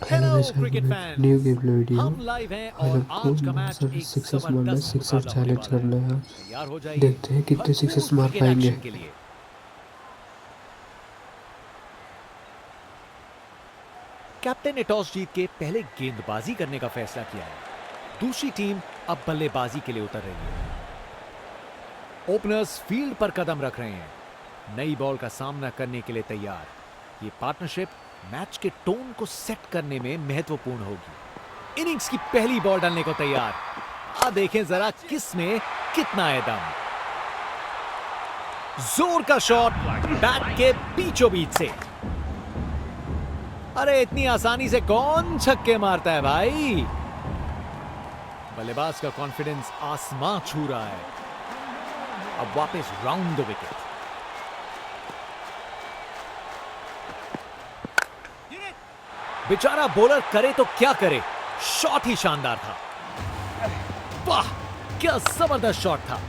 Hello hello guys, cricket welcome back to new fans. Game play video. हम live हैं आज और आपको आज का बहुत मैच सारे एक सिक्सेस मारना है, जबरदस्त सिक्सेस मुकाबला होने चैलेंज वाला है। करना है। आज तैयार हो जाइए देखते हैं कितने भरपूर सिक्सेस मार क्रिकेट पाएंगे। एक्शन के लिए। कैप्टन ने टॉस जीत के पहले गेंदबाजी करने का फैसला किया है। दूसरी टीम अब बल्लेबाजी के लिए उतर रही है। ओपनर्स फील्ड पर कदम रख रहे हैं, नई बॉल का सामना करने के लिए तैयार। ये पार्टनरशिप मैच के टोन को सेट करने में महत्वपूर्ण होगी। इनिंग्स की पहली बॉल डालने को तैयार। आ देखें जरा किस में कितना है दम। जोर का शॉट बैट के बीचों बीच से। अरे इतनी आसानी से कौन छक्के मारता है भाई। बल्लेबाज का कॉन्फिडेंस आसमां छू रहा है। अब वापस राउंड द विकेट। बेचारा बॉलर करे तो क्या करे, शॉट ही शानदार था। वाह क्या जबरदस्त शॉट था।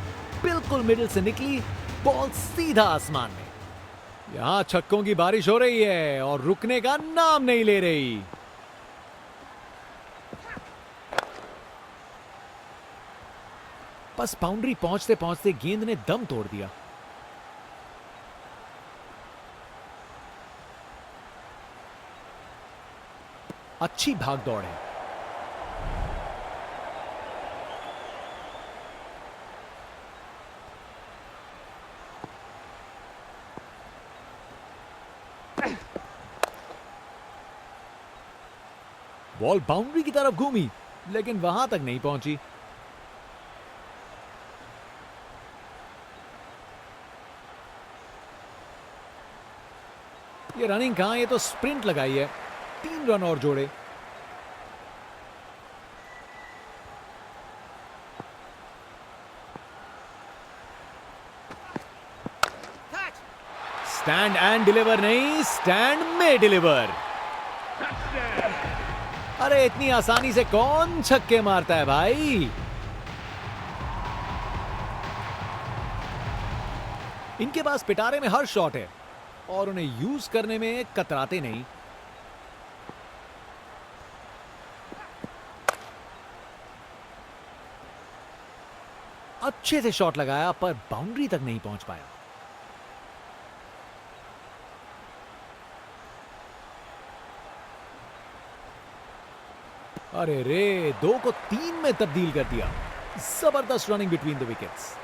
बिल्कुल मिडिल से निकली बॉल सीधा आसमान में। यहां छक्कों की बारिश हो रही है और रुकने का नाम नहीं ले रही। बस बाउंड्री पहुंचते पहुंचते गेंद ने दम तोड़ दिया। अच्छी भाग दौड़ है। बॉल बाउंड्री की तरफ घूमी लेकिन वहां तक नहीं पहुंची। ये रनिंग कहां, ये तो स्प्रिंट लगाई है। 3 रन और जोड़े। स्टैंड एंड डिलीवर नहीं, स्टैंड में डिलीवर। अरे इतनी आसानी से कौन छक्के मारता है भाई। इनके पास पिटारे में हर शॉट है और उन्हें यूज करने में कतराते नहीं। अच्छे से शॉट लगाया पर बाउंड्री तक नहीं पहुंच पाया। अरे रे, 2 को 3 में तब्दील कर दिया। जबरदस्त रनिंग बिटवीन द विकेट्स।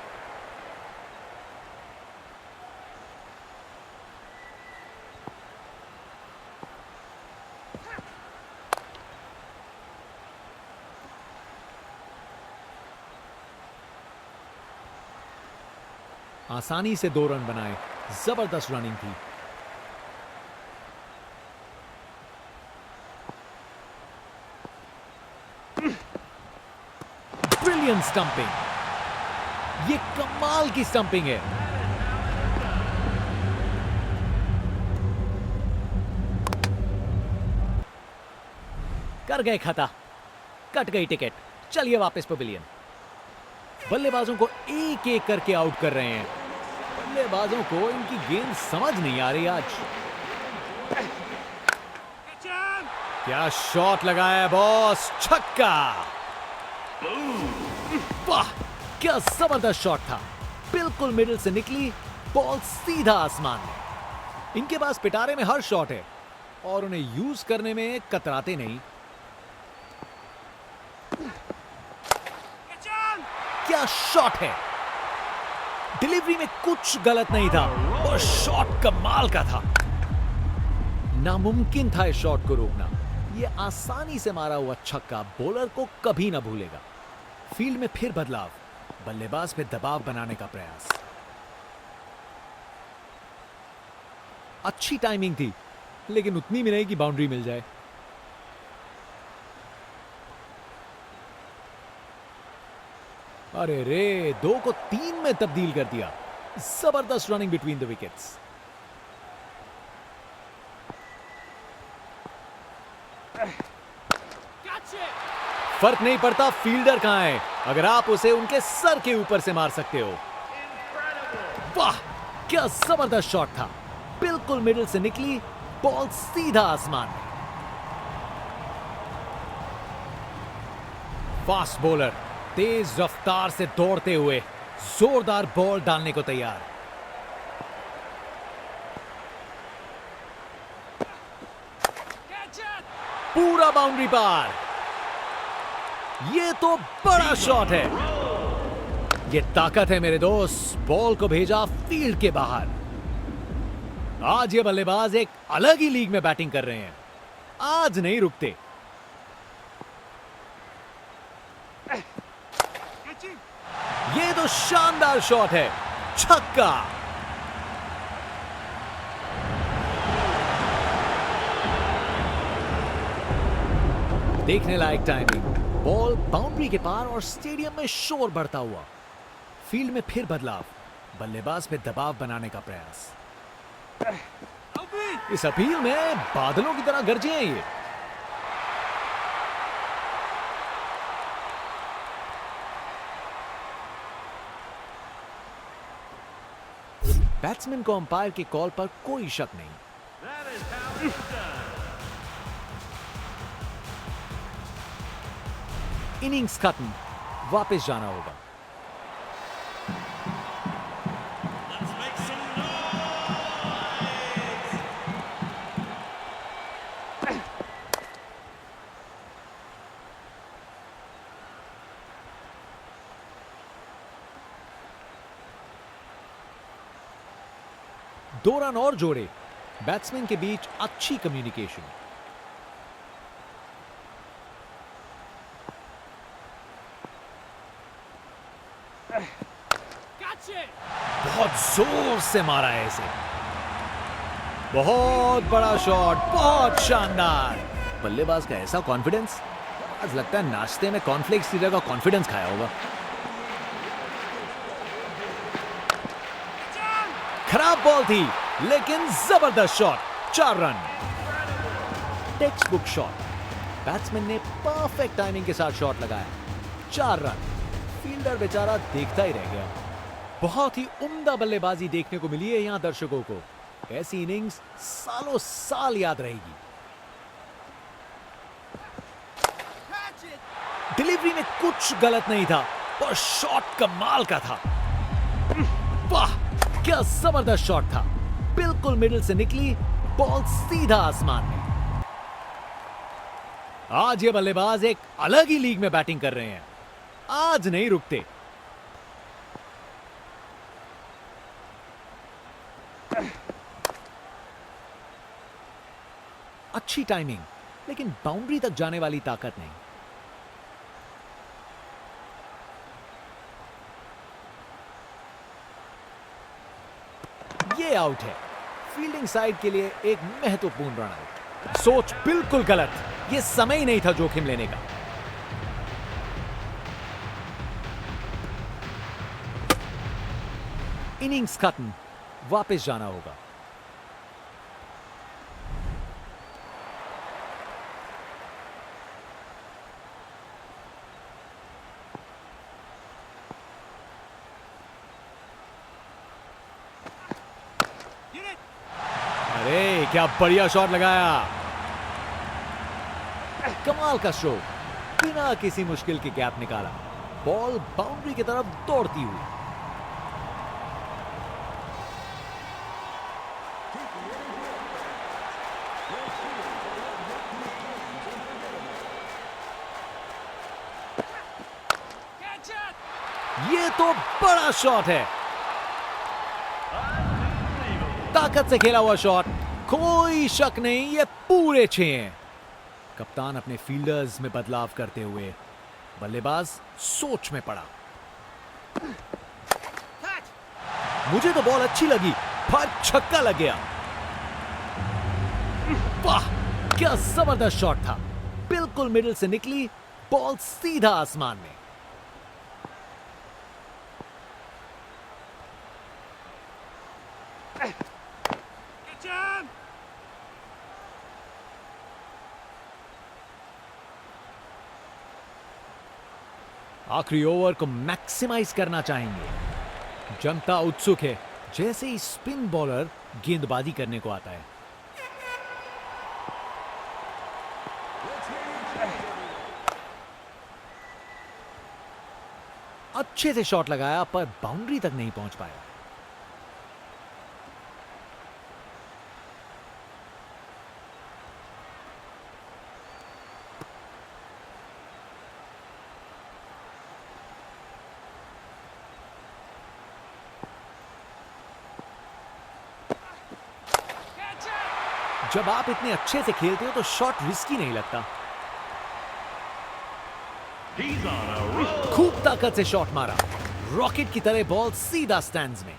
आसानी से 2 रन बनाए। जबरदस्त रनिंग थी। Brilliant stumping. ये कमाल की स्टंपिंग है। कर गए खता, कट गई टिकट। चलिए वापस पवेलियन। बल्लेबाजों को एक एक करके आउट कर रहे हैं। बल्लेबाजों को इनकी गेंद समझ नहीं आ रही आज। क्या शॉट लगाया है बॉस, छक्का। वाह क्या जबरदस्त शॉट था। बिल्कुल मिडिल से निकली बॉल सीधा आसमान में। इनके पास पिटारे में हर शॉट है और उन्हें यूज करने में कतराते नहीं। क्या शॉट है। डिलीवरी में कुछ गलत नहीं था और शॉट कमाल का था। नामुमकिन था इस शॉट को रोकना। यह आसानी से मारा हुआ छक्का बॉलर को कभी ना भूलेगा। फील्ड में फिर बदलाव, बल्लेबाज पे दबाव बनाने का प्रयास। अच्छी टाइमिंग थी लेकिन उतनी भी नहीं कि बाउंड्री मिल जाए। अरे रे, 2 को 3 में तब्दील कर दिया। जबरदस्त रनिंग बिटवीन द विकेट्स। फर्क नहीं पड़ता फील्डर कहां है, अगर आप उसे उनके सर के ऊपर से मार सकते हो। वाह क्या जबरदस्त शॉट था। बिल्कुल मिडिल से निकली बॉल सीधा आसमान में। फास्ट बॉलर तेज रफ्तार से दौड़ते हुए जोरदार बॉल डालने को तैयार। पूरा बाउंड्री पार। ये तो बड़ा शॉट है। ये ताकत है मेरे दोस्त। बॉल को भेजा फील्ड के बाहर। आज ये बल्लेबाज एक अलग ही लीग में बैटिंग कर रहे हैं। आज नहीं रुकते। ये तो शानदार शॉट है। छक्का। देखने लायक टाइमिंग। बॉल बाउंड्री के पार और स्टेडियम में शोर बढ़ता हुआ। फील्ड में फिर बदलाव। बल्लेबाज पे दबाव बनाने का प्रयास। इस अपील में बादलों की तरह गरजे हैं ये। बैट्समैन को अंपायर की कॉल पर कोई शक नहीं। इनिंग्स खत्म। वापस जाना होगा। दो रन और जोड़े। बैट्समैन के बीच अच्छी कम्युनिकेशन। बहुत जोर से मारा है इसे। बहुत बड़ा शॉट। बहुत शानदार। बल्लेबाज का ऐसा कॉन्फिडेंस। आज लगता है नाश्ते में कॉर्नफ्लेक्स की जगह कॉन्फिडेंस खाया होगा। खराब बॉल थी लेकिन जबरदस्त shot. 4 run. Text book shot. Batsman ने परफेक्ट टाइमिंग के साथ शॉट लगाया। 4 रन। फील्डर बेचारा देखता ही रह गया। बहुत ही उम्दा बल्लेबाजी देखने को मिली है यहां दर्शकों को। ऐसी इनिंग्स सालों साल याद रहेगी। डिलीवरी में कुछ गलत नहीं था और शॉट कमाल का था। वाह, क्या जबरदस्त शॉट था। बिल्कुल मिडिल से निकली बॉल सीधा आसमान में। आज ये बल्लेबाज एक अलग ही लीग में बैटिंग कर रहे हैं। आज नहीं रुकते। अच्छी टाइमिंग लेकिन बाउंड्री तक जाने वाली ताकत नहीं। ये आउट है। फील्डिंग साइड के लिए एक महत्वपूर्ण रन आउट। सोच बिल्कुल गलत। ये समय ही नहीं था जोखिम लेने का। इनिंग्स खत्म। वापस जाना होगा। अरे क्या बढ़िया शॉट लगाया। कमाल का स्ट्रोक। बिना किसी मुश्किल के गैप निकाला। बॉल बाउंड्री की तरफ दौड़ती हुई। ये तो बड़ा शॉट है। ताकत से खेला हुआ शॉट। कोई शक नहीं, ये पूरे 6 हैं। कप्तान अपने फील्डर्स में बदलाव करते हुए बल्लेबाज सोच में पड़ा। मुझे तो बॉल अच्छी लगी पर छक्का लग गया। वाह, क्या जबरदस्त शॉट था। बिल्कुल मिडिल से निकली बॉल सीधा आसमान में। आखिरी ओवर को मैक्सिमाइज करना चाहेंगे। जनता उत्सुक है। जैसे ही स्पिन बॉलर गेंदबाजी करने को आता है। अच्छे से शॉट लगाया पर बाउंड्री तक नहीं पहुंच पाया। जब आप इतने अच्छे से खेलते हो तो शॉट रिस्की नहीं लगता। खूब ताकत से शॉट मारा, रॉकेट की तरह बॉल सीधा स्टैंड्स में।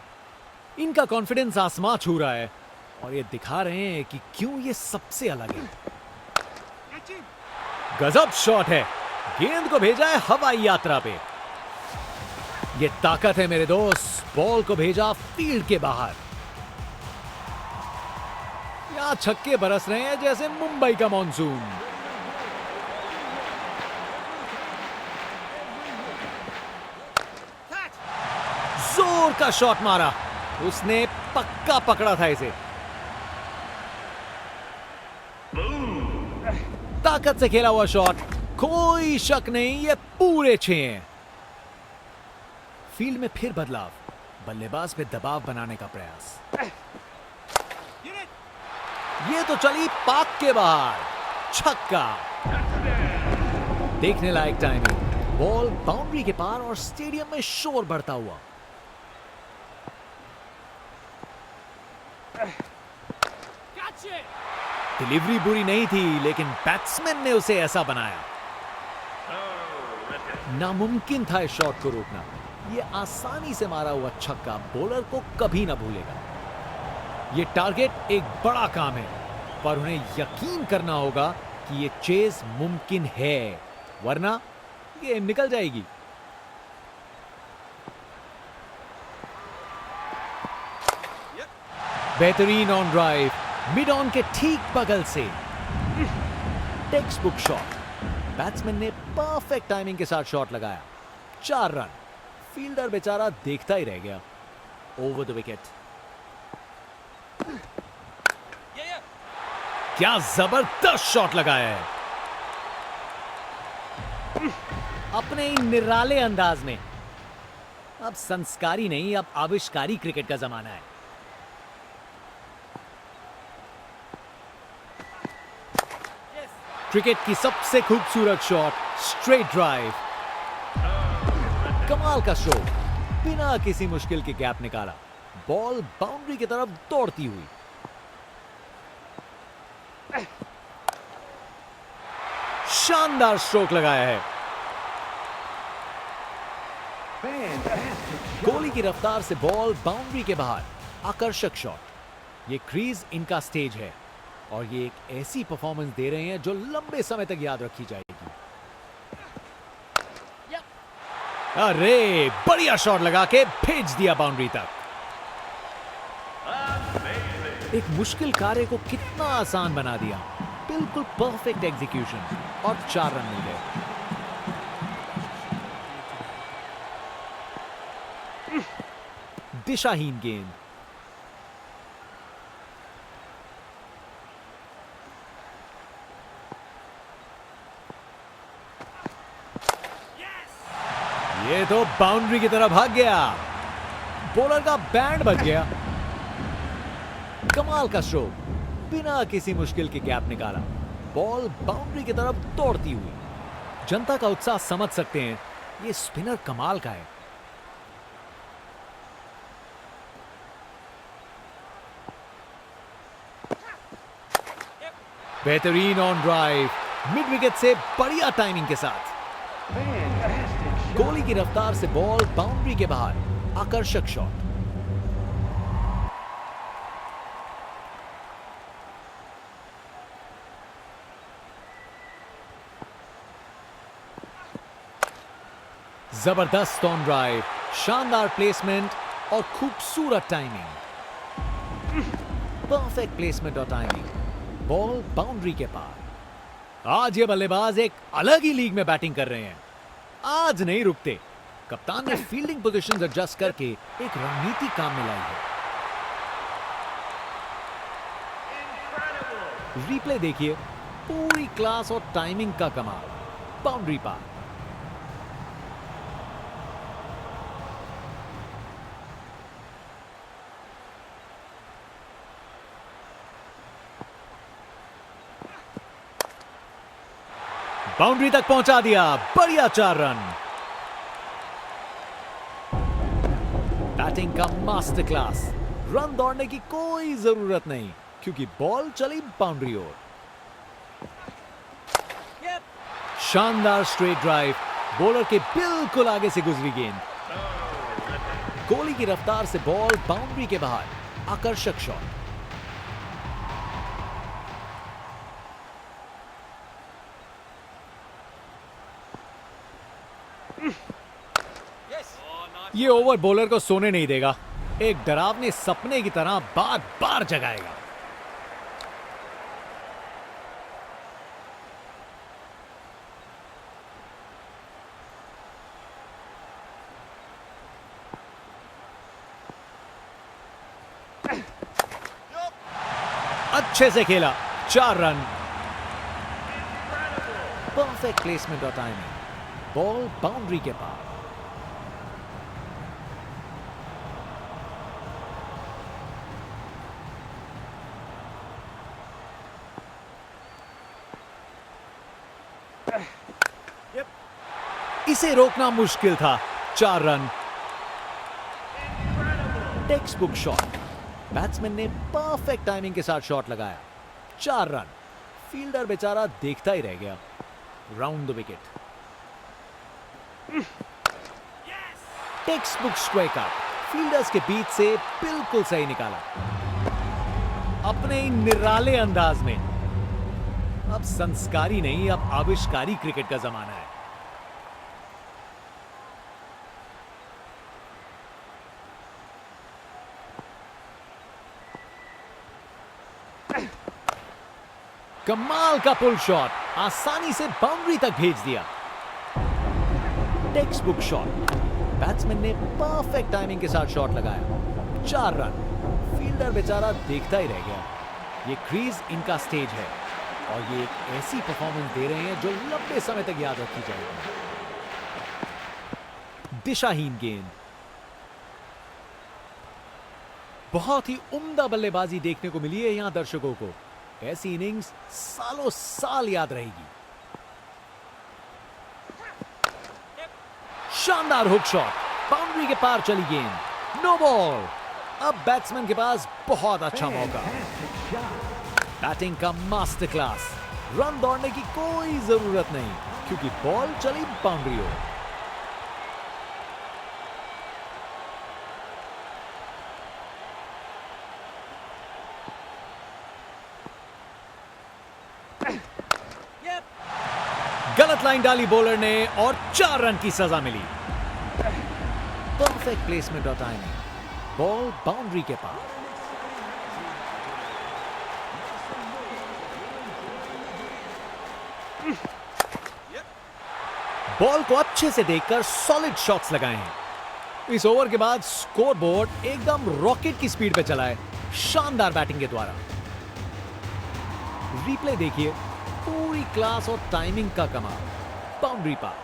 इनका कॉन्फिडेंस आसमां छू रहा है और ये दिखा रहे हैं कि क्यों ये सबसे अलग है। गजब शॉट है, गेंद को भेजा है हवाई यात्रा पे। ये ताकत है मेरे दोस्त, बॉल को भेजा फील्ड के बाहर। यहां छक्के बरस रहे हैं जैसे मुंबई का मॉनसून। जोर का शॉट मारा, उसने पक्का पकड़ा था इसे। ताकत से खेला हुआ शॉट, कोई शक नहीं ये पूरे 6 हैं। फील्ड में फिर बदलाव, बल्लेबाज पे दबाव बनाने का प्रयास। ये तो चली पाक के बाहर, छक्का। देखने लायक टाइमिंग, बॉल बाउंड्री के पार और स्टेडियम में शोर बढ़ता हुआ। डिलीवरी बुरी नहीं थी लेकिन बैट्समैन ने उसे ऐसा बनाया। नामुमकिन था इस शॉट को रोकना। यह आसानी से मारा हुआ छक्का बॉलर को कभी ना भूलेगा। ये टारगेट एक बड़ा काम है, पर उन्हें यकीन करना होगा कि ये चेज मुमकिन है, वरना गेम निकल जाएगी। बेहतरीन ऑन ड्राइव, मिड ऑन के ठीक बगल से। टेक्स्ट बुक शॉट, बैट्समैन ने परफेक्ट टाइमिंग के साथ शॉट लगाया। 4 रन, फील्डर बेचारा देखता ही रह गया। Over the wicket. क्या जबरदस्त शॉट लगाया है, अपने ही निराले अंदाज में। अब संस्कारी नहीं, अब आविष्कारी क्रिकेट का जमाना है। क्रिकेट की सबसे खूबसूरत शॉट, स्ट्रेट ड्राइव। कमाल का शो, बिना किसी मुश्किल के गैप निकाला, बॉल बाउंड्री की तरफ दौड़ती हुई। शानदार स्ट्रोक लगाया है। गोली की रफ्तार से बॉल बाउंड्री के बाहर, आकर्षक शॉट। ये क्रीज इनका स्टेज है और ये एक ऐसी परफॉर्मेंस दे रहे हैं जो लंबे समय तक याद रखी जाएगी। अरे बढ़िया शॉट लगा के भेज दिया बाउंड्री तक। एक मुश्किल कार्य को कितना आसान बना दिया। बिल्कुल परफेक्ट एग्जीक्यूशन और 4 रन मिल गए। दिशाहीन गेंद, ये तो बाउंड्री की तरफ भाग गया। बॉलर का बैंड बच गया। कमाल का स्ट्रोक, बिना किसी मुश्किल के गैप निकाला, बॉल बाउंड्री की तरफ दौड़ती हुई। जनता का उत्साह समझ सकते हैं, ये स्पिनर कमाल का है। बेहतरीन ऑन ड्राइव, मिड विकेट से बढ़िया टाइमिंग के साथ। गोली की रफ्तार से बॉल बाउंड्री के बाहर, आकर्षक शॉट। जबरदस्त ऑन ड्राइव, शानदार प्लेसमेंट और खूबसूरत टाइमिंग। परफेक्ट प्लेसमेंट और टाइमिंग, बॉल बाउंड्री के पार। आज ये बल्लेबाज एक अलग ही लीग में बैटिंग कर रहे हैं। आज नहीं रुकते। कप्तान ने फील्डिंग पोजीशंस एडजस्ट करके एक रणनीति काम में लाई है। रिप्ले देखिए, पूरी क्लास और टाइमिंग का कमाल। बाउंड्री पार। बाउंड्री तक पहुंचा दिया, बढ़िया 4 रन। बैटिंग का मास्टर क्लास। रन दौड़ने की कोई जरूरत नहीं क्योंकि बॉल चली बाउंड्री ओर। शानदार स्ट्रेट ड्राइव, बॉलर के बिल्कुल आगे से गुजरी गेंद। गोली की रफ्तार से बॉल बाउंड्री के बाहर, आकर्षक शॉट। ये ओवर बॉलर को सोने नहीं देगा, एक डरावने सपने की तरह बार बार जगाएगा। अच्छे से खेला, 4 रन। परफेक्ट प्लेसमेंट और टाइमिंग, बॉल बाउंड्री के पार। इसे रोकना मुश्किल था, 4 run. Text book shot, batsman ने परफेक्ट टाइमिंग के साथ शॉट लगाया, 4 रन। फील्डर बेचारा देखता ही रह गया। Round the wicket. Text book strike out, fielders के बीच से बिल्कुल सही निकाला, अपने निराले अंदाज में। अब संस्कारी नहीं, अब आविष्कारी क्रिकेट का जमाना है। कमाल का पुल शॉट, आसानी से बाउंड्री तक भेज दिया। टेक्स्ट बुक शॉट, बैट्समैन ने परफेक्ट टाइमिंग के साथ शॉट लगाया, 4 रन। फील्डर बेचारा देखता ही रह गया। ये क्रीज इनका स्टेज है और ये एक ऐसी परफॉर्मेंस दे रहे हैं जो लंबे समय तक याद रखी जाएगी। दिशाहीन गेंद, बहुत ही उम्दा बल्लेबाजी देखने को मिली है यहां दर्शकों को। ऐसी इनिंग्स सालों साल याद रहेगी। शानदार हुक शॉट, बाउंड्री के पार चली गेंद, नो बॉल। अब बैट्समैन के पास बहुत अच्छा मौका। बैटिंग का मास्टर क्लास, रन दौड़ने की कोई जरूरत नहीं क्योंकि बॉल चली बाउंड्री ओर। गलत लाइन डाली बॉलर ने और 4 रन की सजा मिली। परफेक्ट प्लेसमेंट और टाइमिंग, बॉल बाउंड्री के पार। बॉल को अच्छे से देखकर सॉलिड शॉट्स लगाए हैं। इस ओवर के बाद स्कोर बोर्ड एकदम रॉकेट की स्पीड पे चला है, शानदार बैटिंग के द्वारा। रिप्ले देखिए, पूरी क्लास और टाइमिंग का कमाल, बाउंड्री पार।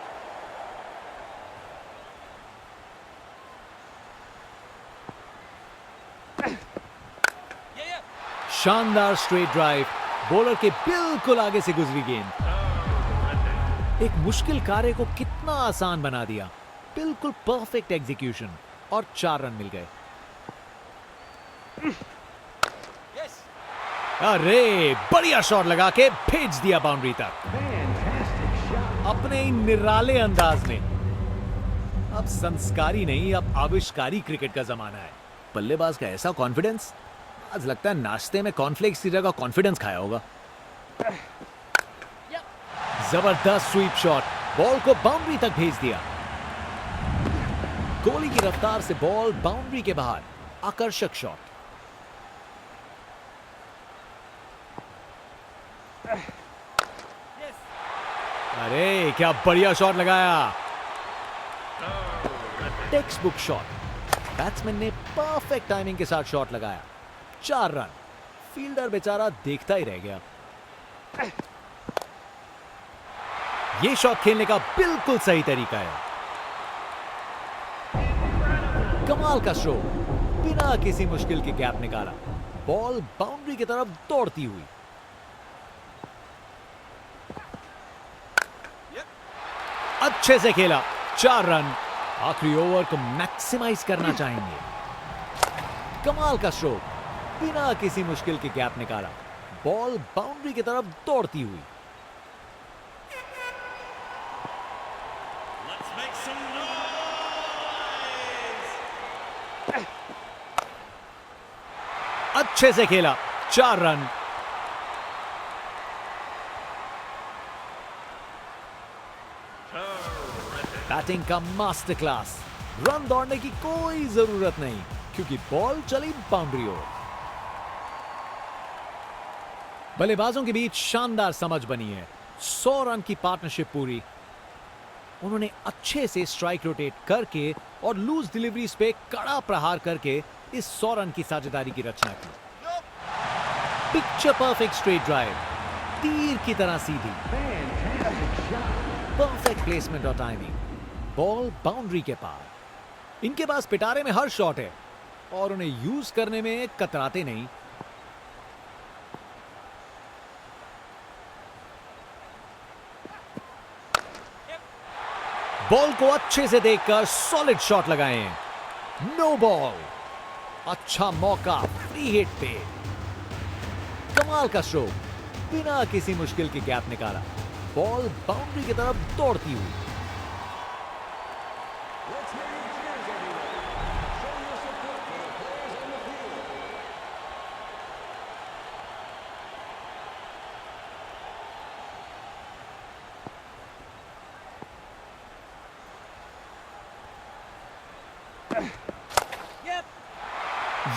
शानदार स्ट्रेट ड्राइव, बॉलर के बिल्कुल आगे से गुजरी गेंद। एक मुश्किल कार्य को कितना आसान बना दिया। बिल्कुल परफेक्ट एग्जीक्यूशन और 4 रन मिल गए। अरे बढ़िया शॉट लगा के भेज दिया बाउंड्री तक, अपने निराले अंदाज में। अब संस्कारी नहीं, अब आविष्कारी क्रिकेट का जमाना है। बल्लेबाज का ऐसा कॉन्फिडेंस, आज लगता है नाश्ते में कॉर्नफ्लेक्स की जगह कॉन्फिडेंस खाया होगा। जबरदस्त स्वीप शॉट, बॉल को बाउंड्री तक भेज दिया। गोली की रफ्तार से बॉल बाउंड्री के बाहर, आकर्षक शॉट। अरे क्या बढ़िया शॉट लगाया। टेक्स्ट बुक शॉट, बैट्समैन ने परफेक्ट टाइमिंग के साथ शॉट लगाया, 4 रन। फील्डर बेचारा देखता ही रह गया। यह शॉट खेलने का बिल्कुल सही तरीका है। कमाल का शो, बिना किसी मुश्किल के गैप निकाला, बॉल बाउंड्री की तरफ दौड़ती हुई। अच्छे से खेला, 4 रन। आखिरी ओवर को मैक्सिमाइज करना चाहेंगे। कमाल का स्ट्रोक, बिना किसी मुश्किल के गैप निकाला, बॉल बाउंड्री की तरफ दौड़ती हुई। अच्छे से खेला, 4 रन। बैटिंग का मास्टर क्लास, रन दौड़ने की कोई जरूरत नहीं क्योंकि बॉल चली बाउंड्री ओर। बल्लेबाजों के बीच शानदार समझ बनी है। 100 रन की पार्टनरशिप पूरी। उन्होंने अच्छे से स्ट्राइक रोटेट करके और लूज डिलीवरीज पे कड़ा प्रहार करके इस 100 रन की साझेदारी की रचना की। पिक्चर परफेक्ट स्ट्रेट ड्राइव, तीर की तरह सीधी, परफेक्ट प्लेसमेंट और टाइमिंग, बॉल बाउंड्री के पार। इनके पास पिटारे में हर शॉट है और उन्हें यूज करने में कतराते नहीं। बॉल को अच्छे से देखकर सॉलिड शॉट लगाए हैं। नो बॉल, अच्छा मौका फ्री हिट पे। कमाल का स्ट्रोक, बिना किसी मुश्किल के गैप निकाला, बॉल बाउंड्री की तरफ दौड़ती हुई।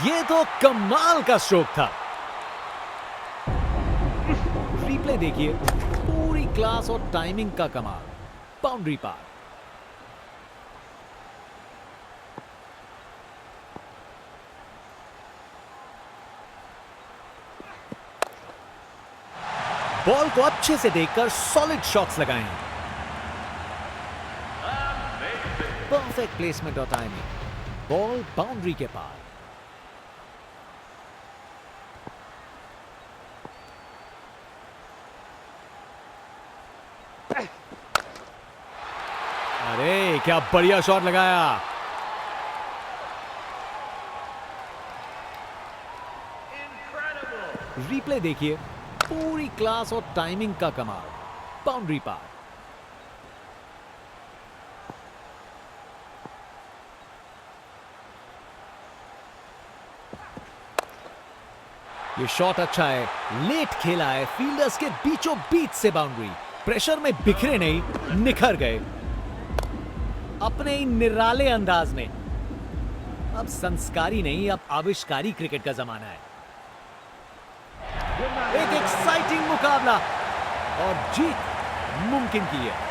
ये तो कमाल का स्ट्रोक था। रिप्ले देखिए, पूरी क्लास और टाइमिंग का कमाल, बाउंड्री पार। बॉल को अच्छे से देखकर सॉलिड शॉट्स लगाए हैं। परफेक्ट प्लेसमेंट और टाइमिंग, बॉल बाउंड्री के पार। अरे क्या बढ़िया शॉट लगाया। रिप्ले देखिए, पूरी क्लास और टाइमिंग का कमाल, बाउंड्री पार। ये शॉट अच्छा है, लेट खेला है, फील्डर्स के बीचों बीच से बाउंड्री। प्रेशर में बिखरे नहीं, निखर गए अपने ही निराले अंदाज में। अब संस्कारी नहीं, अब आविष्कारी क्रिकेट का जमाना है। एक एक्साइटिंग मुकाबला और जीत मुमकिन की है।